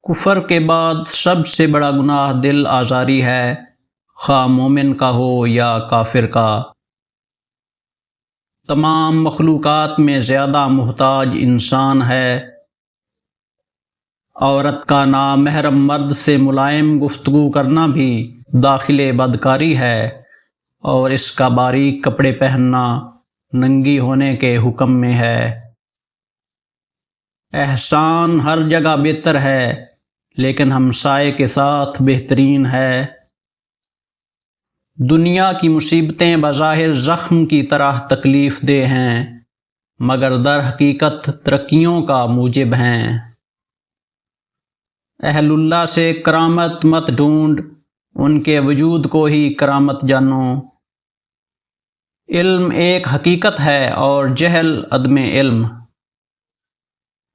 کفر کے بعد سب سے بڑا گناہ دل آزاری ہے، خواہ مومن کا ہو یا کافر کا۔ تمام مخلوقات میں زیادہ محتاج انسان ہے۔ عورت کا نامحرم مرد سے ملائم گفتگو کرنا بھی داخل بدکاری ہے، اور اس کا باریک کپڑے پہننا ننگی ہونے کے حکم میں ہے۔ احسان ہر جگہ بہتر ہے، لیکن ہمسائے کے ساتھ بہترین ہے۔ دنیا کی مصیبتیں بظاہر زخم کی طرح تکلیف دہ ہیں، مگر در حقیقت ترقیوں کا موجب ہیں۔ اہل اللہ سے کرامت مت ڈھونڈ، ان کے وجود کو ہی کرامت جانو۔ علم ایک حقیقت ہے اور جہل عدم علم۔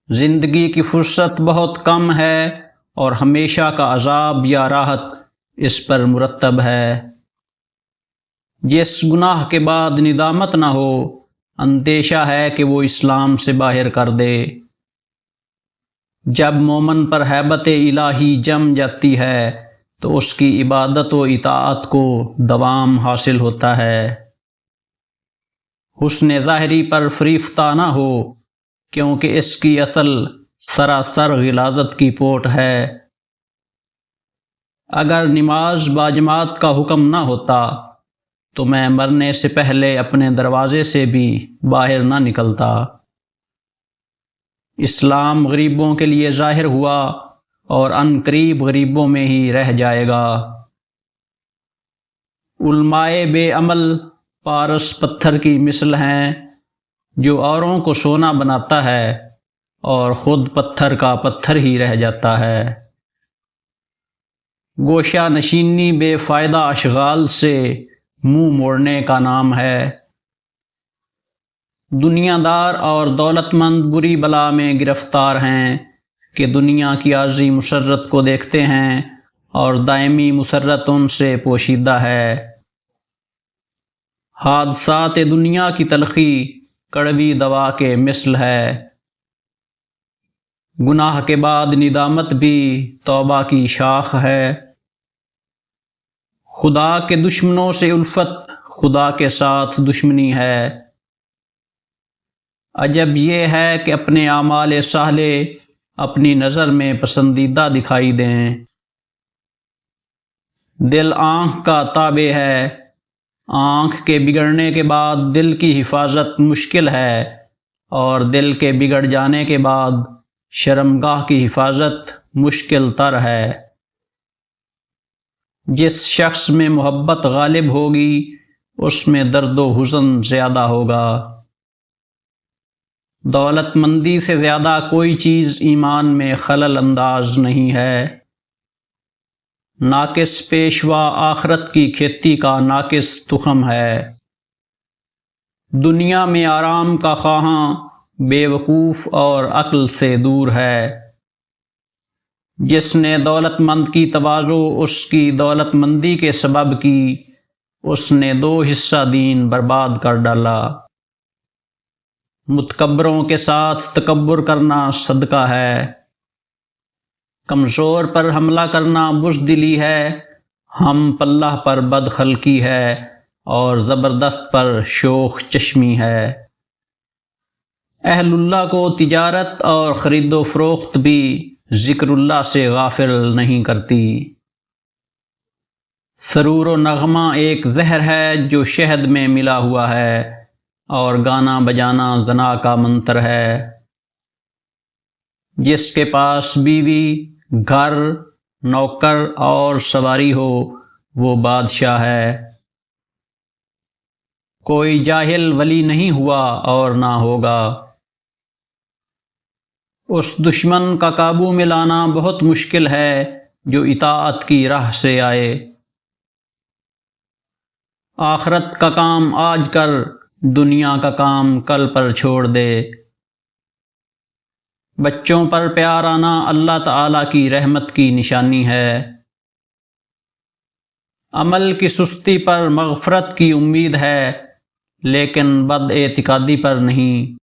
زندگی کی فرصت بہت کم ہے، اور ہمیشہ کا عذاب یا راحت اس پر مرتب ہے۔ جس گناہ کے بعد ندامت نہ ہو، اندیشہ ہے کہ وہ اسلام سے باہر کر دے۔ جب مومن پر ہیبت الہی جم جاتی ہے تو اس کی عبادت و اطاعت کو دوام حاصل ہوتا ہے۔ حسن ظاہری پر فریفتہ نہ ہو، کیونکہ اس کی اصل سراسر غلاظت کی پوٹ ہے۔ اگر نماز باجماعت کا حکم نہ ہوتا تو میں مرنے سے پہلے اپنے دروازے سے بھی باہر نہ نکلتا۔ اسلام غریبوں کے لیے ظاہر ہوا اور عن قریب غریبوں میں ہی رہ جائے گا۔ علماء بے عمل پارس پتھر کی مثل ہیں، جو اوروں کو سونا بناتا ہے اور خود پتھر کا پتھر ہی رہ جاتا ہے۔ گوشہ نشینی بے فائدہ اشغال سے منہ موڑنے کا نام ہے۔ دنیا دار اور دولت مند بری بلا میں گرفتار ہیں کہ دنیا کی عارضی مسرت کو دیکھتے ہیں اور دائمی مسرت ان سے پوشیدہ ہے۔ حادثات دنیا کی تلخی کڑوی دوا کے مثل ہے۔ گناہ کے بعد ندامت بھی توبہ کی شاخ ہے۔ خدا کے دشمنوں سے الفت خدا کے ساتھ دشمنی ہے۔ عجب یہ ہے کہ اپنے اعمال صالح اپنی نظر میں پسندیدہ دکھائی دیں۔ دل آنکھ کا تابع ہے، آنکھ کے بگڑنے کے بعد دل کی حفاظت مشکل ہے، اور دل کے بگڑ جانے کے بعد شرمگاہ کی حفاظت مشکل تر ہے۔ جس شخص میں محبت غالب ہوگی، اس میں درد و حزن زیادہ ہوگا۔ دولت مندی سے زیادہ کوئی چیز ایمان میں خلل انداز نہیں ہے۔ ناقص پیشوا آخرت کی کھیتی کا ناقص تخم ہے۔ دنیا میں آرام کا خواہاں بے وقوف اور عقل سے دور ہے۔ جس نے دولت مند کی تواضع اس کی دولت مندی کے سبب کی، اس نے 2 حصہ دین برباد کر ڈالا۔ متکبروں کے ساتھ تکبر کرنا صدقہ ہے۔ کمزور پر حملہ کرنا بزدلی ہے، ہم پلہ پر بدخلقی ہے، اور زبردست پر شوخ چشمی ہے۔ اہل اللہ کو تجارت اور خرید و فروخت بھی ذکر اللہ سے غافل نہیں کرتی۔ سرور و نغمہ ایک زہر ہے جو شہد میں ملا ہوا ہے، اور گانا بجانا زنا کا منتر ہے۔ جس کے پاس بیوی، گھر، نوکر اور سواری ہو، وہ بادشاہ ہے۔ کوئی جاہل ولی نہیں ہوا اور نہ ہوگا۔ اس دشمن کا قابو میں لانا بہت مشکل ہے جو اطاعت کی راہ سے آئے۔ آخرت کا کام آج کر، دنیا کا کام کل پر چھوڑ دے۔ بچوں پر پیار آنا اللہ تعالیٰ کی رحمت کی نشانی ہے۔ عمل کی سستی پر مغفرت کی امید ہے، لیکن بد اعتقادی پر نہیں۔